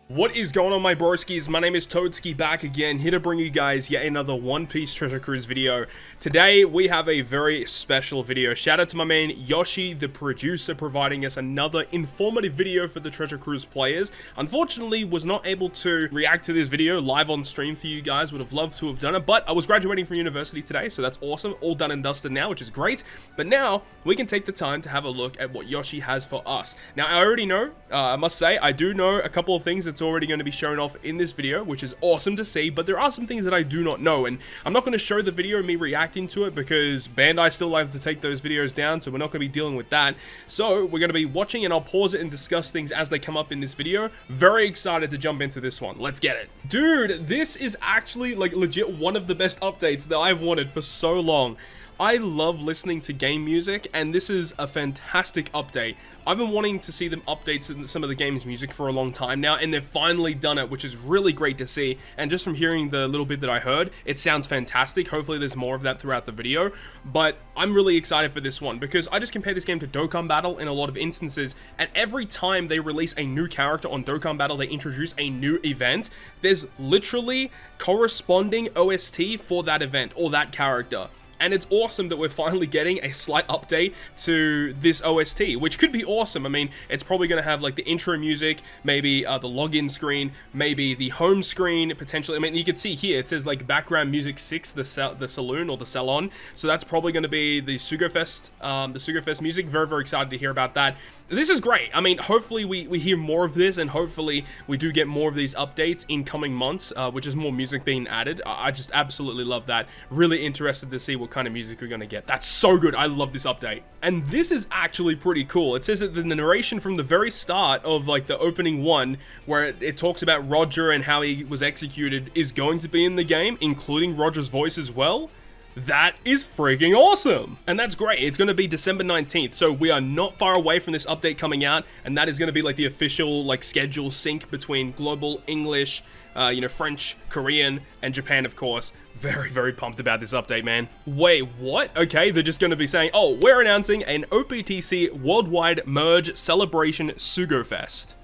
What is going on, my broskiis? My name is Toadskii, back again, here to bring you guys yet another One Piece Treasure Cruise video. Today, we have a very special video. Shout out to my man, Yoshi, the producer, providing us another informative video for the Treasure Cruise players. Unfortunately, was not able to react to this video live on stream for you guys. Would have loved to have done it, but I was graduating from university today, so that's awesome. All done and dusted now, which is great. But now, we can take the time to have a look at what Yoshi has for us. Now, I already know, I must say, I do know a couple of things that's already going to be shown off in this video, which is awesome to see, but there are some things that I do not know, and I'm not going to show the video of me reacting to it because Bandai still like to take those videos down, so we're not going to be dealing with that. So we're going to be watching, and I'll pause it and discuss things as they come up in this video. Very excited to jump into this one. Let's get it. Dude, this is actually like legit one of the best updates that I've wanted for so long. I love listening to game music, and this is a fantastic update. I've been wanting to see them update some of the game's music for a long time now, and they've finally done it, which is really great to see. And just from hearing the little bit that I heard, it sounds fantastic. Hopefully there's more of that throughout the video, but I'm really excited for this one because I just compare this game to Dokkan Battle in a lot of instances, and every time they release a new character on Dokkan Battle, they introduce a new event. There's literally corresponding OST for that event or that character. And it's awesome that we're finally getting a slight update to this OST, which could be awesome. I mean, it's probably going to have like the intro music, maybe the login screen, maybe the home screen, potentially. I mean, you can see here, it says like background music 6, the saloon or the salon. So that's probably going to be the Sugafest music. Very, very excited to hear about that. This is great. I mean, hopefully we hear more of this, and hopefully we do get more of these updates in coming months, which is more music being added. I just absolutely love that. Really interested to see what kind of music we're going to get. That's so good. I love this update. And this is actually pretty cool. It says that the narration from the very start of like the opening one, where it talks about Roger and how he was executed, is going to be in the game, including Roger's voice as well. That is freaking awesome. And that's great. It's going to be December 19th. So we are not far away from this update coming out. And that is going to be like the official like schedule sync between global English, French, Korean, and Japan, of course. Very, very pumped about this update, man. Wait, what? Okay, they're just going to be saying, oh, we're announcing an OPTC Worldwide Merge Celebration Sugafest.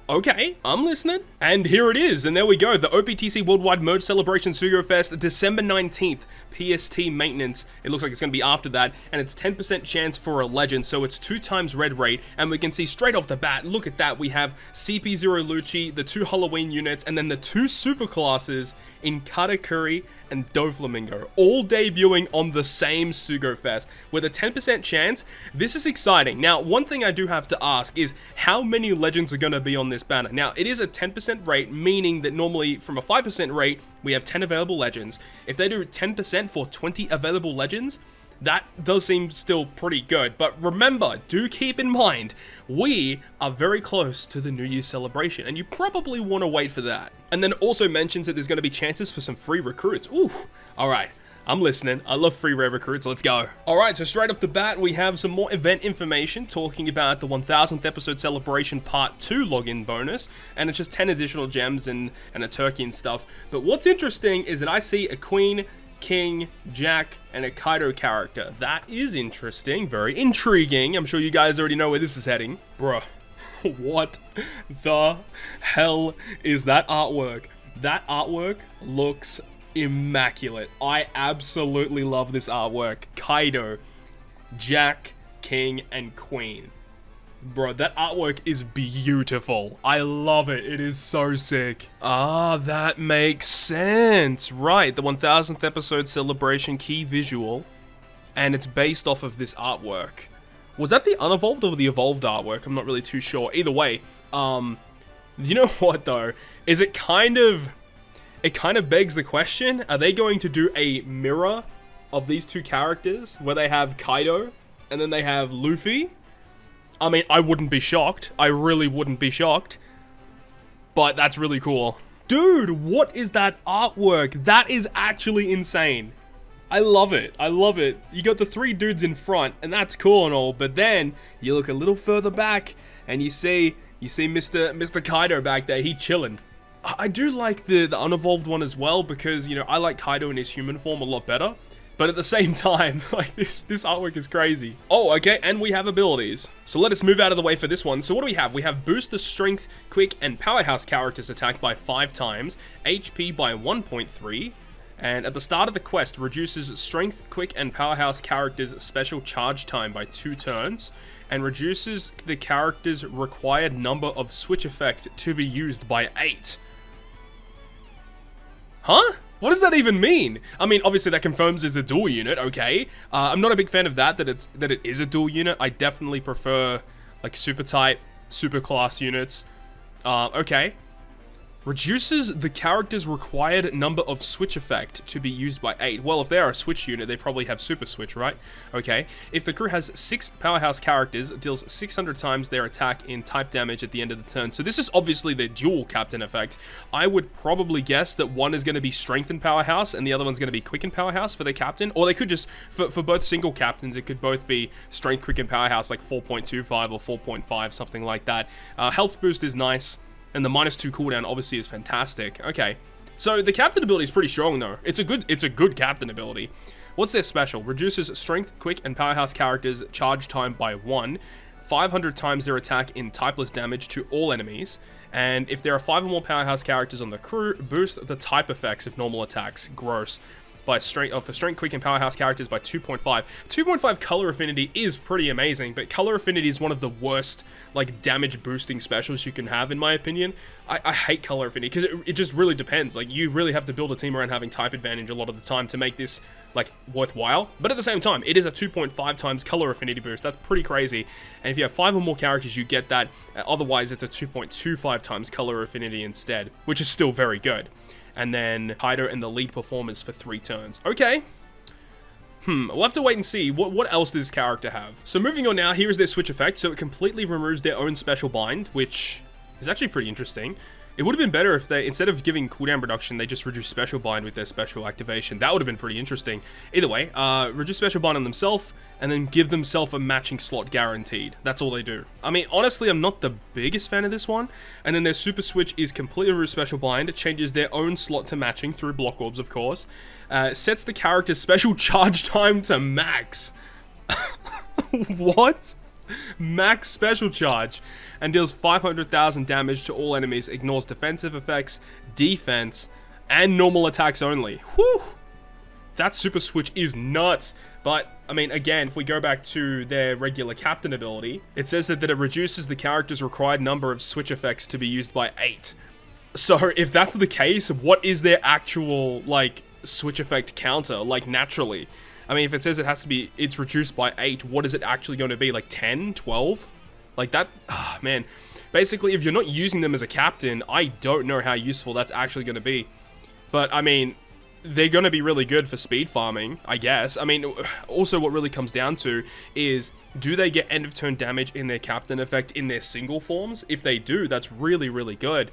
Okay, I'm listening. And here it is, and there we go. The OPTC Worldwide Merge Celebration Sugafest, December 19th, PST maintenance. It looks like it's going to be after that, and it's 10% chance for a legend, so it's 2 times red rate, and we can see straight off the bat, look at that, we have CP0 Lucci, the 2 Halloween units, and then the 2 super classes in Katakuri and Doflamingo, all debuting on the same Sugafest with a 10% chance. This is exciting. Now, one thing I do have to ask is how many legends are going to be on this banner. Now, it is a 10% rate, meaning that normally from a 5% rate, we have 10 available legends. If they do 10% for 20 available legends, that does seem still pretty good. But remember, do keep in mind, we are very close to the New Year's celebration, and you probably want to wait for that. And then it also mentions that there's going to be chances for some free recruits. Ooh, all right. I'm listening. I love free rare recruits. Let's go. All right, so straight off the bat, we have some more event information talking about the 1000th episode celebration part 2 login bonus, and it's just 10 additional gems and a turkey and stuff. But what's interesting is that I see a queen, king, Jack, and a Kaido character. That is interesting. Very intriguing. I'm sure you guys already know where this is heading. Bruh, what the hell is that artwork? That artwork looks immaculate. I absolutely love this artwork. Kaido, Jack, King, and Queen. Bro, that artwork is beautiful. I love it. It is so sick. Ah, that makes sense. Right, the 1000th episode celebration key visual, and it's based off of this artwork. Was that the unevolved or the evolved artwork? I'm not really too sure. Either way, you know what though? Is it kind of begs the question, are they going to do a mirror of these two characters where they have Kaido and then they have Luffy? I mean, I wouldn't be shocked. I really wouldn't be shocked. But that's really cool. Dude, what is that artwork? That is actually insane. I love it. I love it. You got the 3 dudes in front, and that's cool and all, but then you look a little further back and you see Mr. Kaido back there. He chilling. I do like the unevolved one as well because, you know, I like Kaido in his human form a lot better. But at the same time, like this artwork is crazy. Oh, okay, and we have abilities. So let us move out of the way for this one. So what do we have? We have boost the strength, quick, and powerhouse characters attack by 5 times, HP by 1.3, and at the start of the quest, reduces strength, quick, and powerhouse characters' special charge time by 2 turns, and reduces the character's required number of switch effect to be used by 8. Huh? What does that even mean? I mean, obviously that confirms it's a dual unit, okay. I'm not a big fan of that it is a dual unit. I definitely prefer, like, super type, super class units. Okay. Reduces the character's required number of switch effect to be used by 8. Well, if they are a switch unit, they probably have super switch, right? Okay. If the crew has 6 powerhouse characters, it deals 600 times their attack in type damage at the end of the turn. So this is obviously the dual captain effect. I would probably guess that one is going to be strength and powerhouse, and the other one's going to be quick and powerhouse for the captain. Or they could just, for both single captains, it could both be strength, quick, and powerhouse, like 4.25 or 4.5, something like that. Health boost is nice. And the -2 cooldown obviously is fantastic. Okay, so the captain ability is pretty strong though. It's a good captain ability. What's their special? Reduces strength, quick, and powerhouse characters' charge time by 1, 500 times their attack in typeless damage to all enemies, and if there are 5 or more powerhouse characters on the crew, boost the type effects of normal attacks. Gross. By strength, for strength, quick, and powerhouse characters by 2.5. 2.5 color affinity is pretty amazing, but color affinity is one of the worst, like, damage boosting specials you can have, in my opinion. I hate color affinity, because it just really depends. Like, you really have to build a team around having type advantage a lot of the time to make this, like, worthwhile. But at the same time, it is a 2.5 times color affinity boost. That's pretty crazy. And if you have 5 or more characters, you get that. Otherwise, it's a 2.25 times color affinity instead, which is still very good. And then hider and the lead performers for 3 turns. Okay. We'll have to wait and see. What else does this character have? So moving on now, here is their switch effect. So it completely removes their own special bind, which is actually pretty interesting. It would have been better if they, instead of giving cooldown reduction, they just reduced special bind with their special activation. That would have been pretty interesting. Either way, reduce special bind on themselves, and then give themselves a matching slot guaranteed. That's all they do. I mean, honestly, I'm not the biggest fan of this one. And then their super switch is completely remove special bind. It changes their own slot to matching through block orbs, of course. Sets the character's special charge time to max. What? Max special charge, and deals 500,000 damage to all enemies, ignores defensive effects, defense, and normal attacks only. Whew! That super switch is nuts. But, I mean, again, if we go back to their regular captain ability, it says that it reduces the character's required number of switch effects to be used by 8. So, if that's the case, what is their actual, like, switch effect counter, like, naturally? I mean, if it says it has to be, it's reduced by 8, what is it actually going to be? Like 10, 12? Like that, man. Basically, if you're not using them as a captain, I don't know how useful that's actually going to be. But, I mean, they're going to be really good for speed farming, I guess. I mean, also what really comes down to is, do they get end of turn damage in their captain effect in their single forms? If they do, that's really, really good.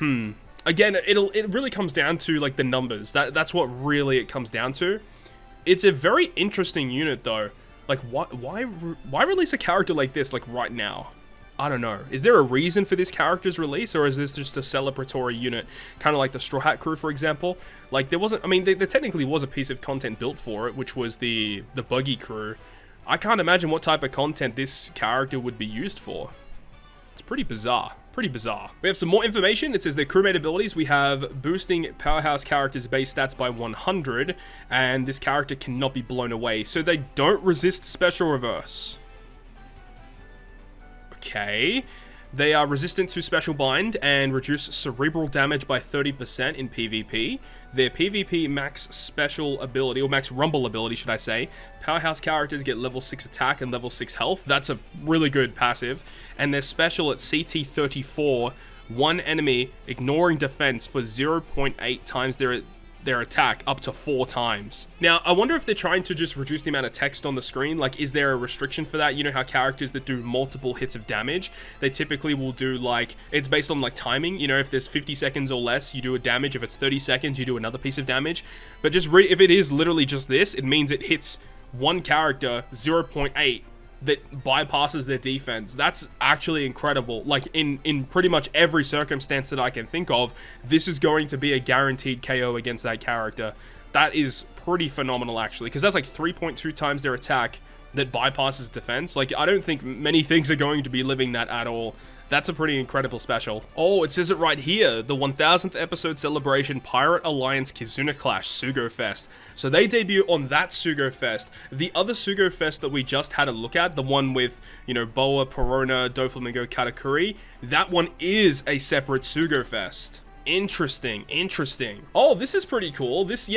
Again, it really comes down to, like, the numbers. That's what really it comes down to. It's a very interesting unit, though. Like, why release a character like this, like, right now? I don't know. Is there a reason for this character's release, or is this just a celebratory unit? Kind of like the Straw Hat crew, for example. Like, there wasn't... I mean, there technically was a piece of content built for it, which was the Buggy crew. I can't imagine what type of content this character would be used for. It's pretty bizarre. Pretty bizarre. We have some more information. It says their crewmate abilities. We have boosting powerhouse characters' base stats by 100, and this character cannot be blown away, so they don't resist special reverse. Okay. They are resistant to special bind and reduce cerebral damage by 30% in PvP. Their PvP max special ability, or max rumble ability, should I say. Powerhouse characters get level 6 attack and level 6 health. That's a really good passive. And their special at CT 34, one enemy ignoring defense for 0.8 times their attack up to 4 times. Now, I wonder if they're trying to just reduce the amount of text on the screen. Like, is there a restriction for that? You know how characters that do multiple hits of damage, they typically will do, like, it's based on, like, timing. You know, if there's 50 seconds or less, you do a damage. If it's 30 seconds, you do another piece of damage. But just if it is literally just this, it means it hits one character 0.8 that bypasses their defense. That's actually incredible. Like, in pretty much every circumstance that I can think of, this is going to be a guaranteed KO against that character. That is pretty phenomenal, actually, because that's like 3.2 times their attack that bypasses defense. Like, I don't think many things are going to be living that at all. That's a pretty incredible special. Oh, it says it right here. The 1000th episode celebration Pirate Alliance Kizuna Clash Sugo Fest. So they debut on that Sugo Fest. The other Sugo Fest that we just had a look at, the one with, you know, Boa, Perona, Doflamingo, Katakuri, that one is a separate Sugo Fest. Interesting, interesting. Oh, this is pretty cool. This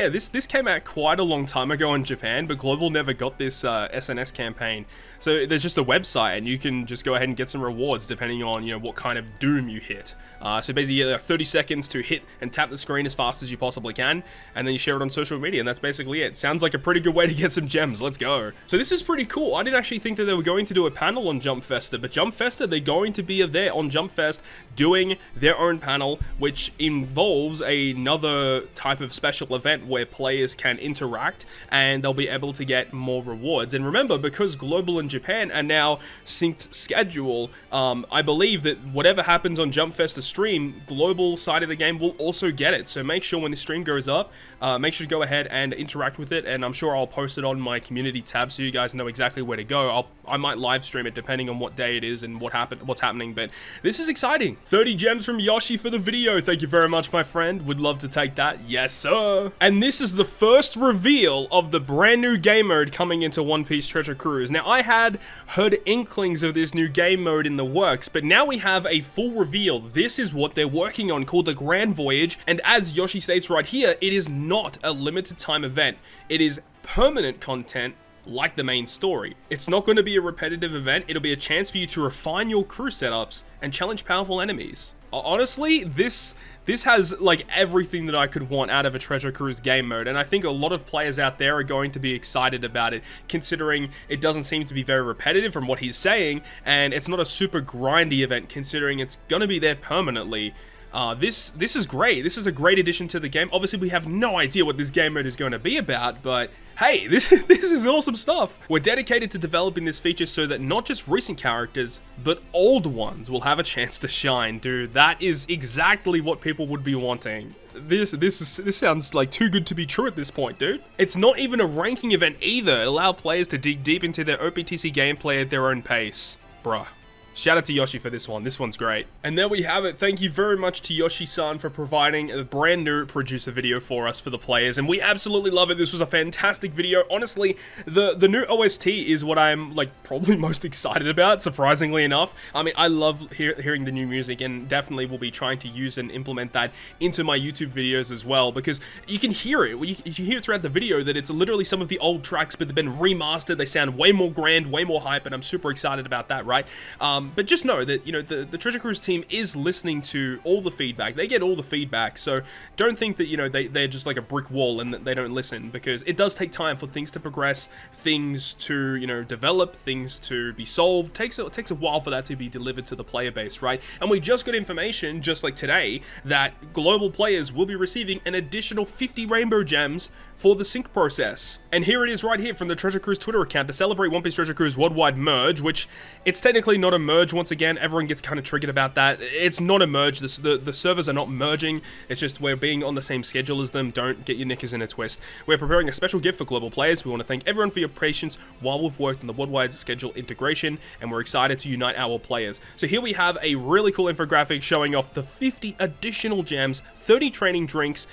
came out quite a long time ago in Japan, but Global never got this SNS campaign. So there's just a website, and you can just go ahead and get some rewards depending on, you know, what kind of doom you hit. So basically, you have 30 seconds to hit and tap the screen as fast as you possibly can, and then you share it on social media, and that's basically it. Sounds like a pretty good way to get some gems. Let's go. So this is pretty cool. I didn't actually think that they were going to do a panel on Jump Festa, but Jump Festa, they're going to be there on Jump Fest doing their own panel, which involves another type of special event where players can interact, and they'll be able to get more rewards. And remember, because Global and Japan are now synced schedule, I believe that whatever happens on Jump Festa stream, Global side of the game will also get it. So make sure when the stream goes up, make sure to go ahead and interact with it, and I'm sure I'll post it on my community tab so you guys know exactly where to go. I might live stream it depending on what day it is and what's happening, but this is exciting. 30 gems from Yoshi for the video. Thank you very much, my friend. Would love to take that. Yes, sir. And this is the first reveal of the brand new game mode coming into One Piece Treasure Cruise. Now, I had heard inklings of this new game mode in the works, but now we have a full reveal. This is what they're working on, called the Grand Voyage, and as Yoshi states right here, it is not a limited time event. It is permanent content like the main story. It's not going to be a repetitive event. It'll be a chance for you to refine your crew setups and challenge powerful enemies. Honestly, this has like everything that I could want out of a Treasure Cruise game mode, and I think a lot of players out there are going to be excited about it, considering it doesn't seem to be very repetitive from what he's saying, and it's not a super grindy event considering it's going to be there permanently. This is great. This is a great addition to the game. Obviously, we have no idea what this game mode is going to be about, but hey, this is awesome stuff. We're dedicated to developing this feature so that not just recent characters, but old ones will have a chance to shine, dude. That is exactly what people would be wanting. This sounds like too good to be true at this point, dude. It's not even a ranking event either. It allows players to dig deep into their OPTC gameplay at their own pace. Bruh. Shout out to Yoshi for this one. This one's great. And there we have it. Thank you very much to Yoshi-san for providing a brand new producer video for us for the players. And we absolutely love it. This was a fantastic video. Honestly, the new OST is what I'm like probably most excited about, surprisingly enough. I mean, I love hearing the new music, and definitely will be trying to use and implement that into my YouTube videos as well, because you can hear it. You hear it throughout the video that it's literally some of the old tracks, but they've been remastered. They sound way more grand, way more hype, and I'm super excited about that, right? But just know that, you know, the Treasure Cruise team is listening to all the feedback. They get all the feedback, so don't think that, you know, they're just like a brick wall and that they don't listen, because it does take time for things to progress, things to, you know, develop, things to be solved. It takes a while for that to be delivered to the player base, right? And we just got information, just like today, that global players will be receiving an additional 50 rainbow gems for the sync process. And here it is right here from the Treasure Cruise Twitter account to celebrate One Piece Treasure Cruise Worldwide Merge, which it's technically not a merge. Once again, everyone gets kind of triggered about that. It's not a merge. The servers are not merging. It's just we're being on the same schedule as them. Don't get your knickers in a twist. We're preparing a special gift for global players. We want to thank everyone for your patience while we've worked on the worldwide schedule integration, and we're excited to unite our players. So here we have a really cool infographic showing off the 50 additional gems, 30 training drinks,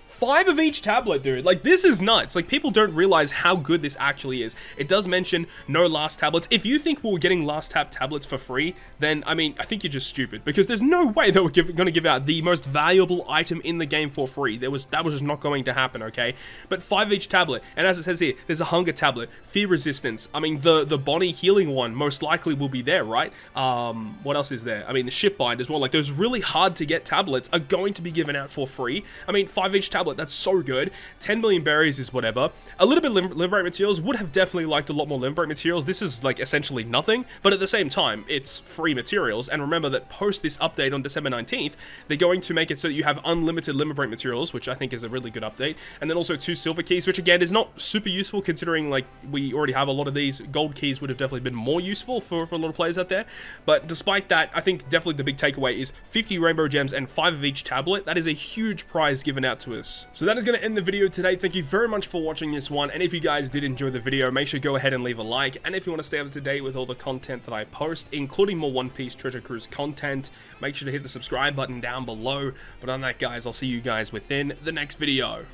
5 of each tablet, dude. Like, this is nuts. Like, people don't realize how good this actually is. It does mention no last tablets. If you think we're getting last tap tablets for free, then, I mean, I think you're just stupid, because there's no way that we're going to give out the most valuable item in the game for free. That was just not going to happen, okay? But 5 each tablet, and as it says here, there's a hunger tablet, fear resistance. I mean, the Bonnie healing one most likely will be there, right? What else is there? I mean, the ship bind as well. Like, those really hard to get tablets are going to be given out for free. I mean, 5 each tablet, that's so good. 10 million berries is whatever. A little bit of limb break materials. Would have definitely liked a lot more limb break materials. This is like essentially nothing, but at the same time, it's free materials. And remember that post this update on December 19th, they're going to make it so that you have unlimited limb break materials, which I think is a really good update. And then also 2 silver keys, which again is not super useful considering like we already have a lot of these. Gold keys would have definitely been more useful for a lot of players out there. But despite that, I think definitely the big takeaway is 50 rainbow gems and 5 of each tablet. That is a huge prize given out to us. us. So that is going to end the video today. Thank you very much for watching this one, and if you guys did enjoy the video, make sure to go ahead and leave a like, and if you want to stay up to date with all the content that I post, including more One Piece Treasure Cruise content, make sure to hit the subscribe button down below. But on that, guys, I'll see you guys within the next video.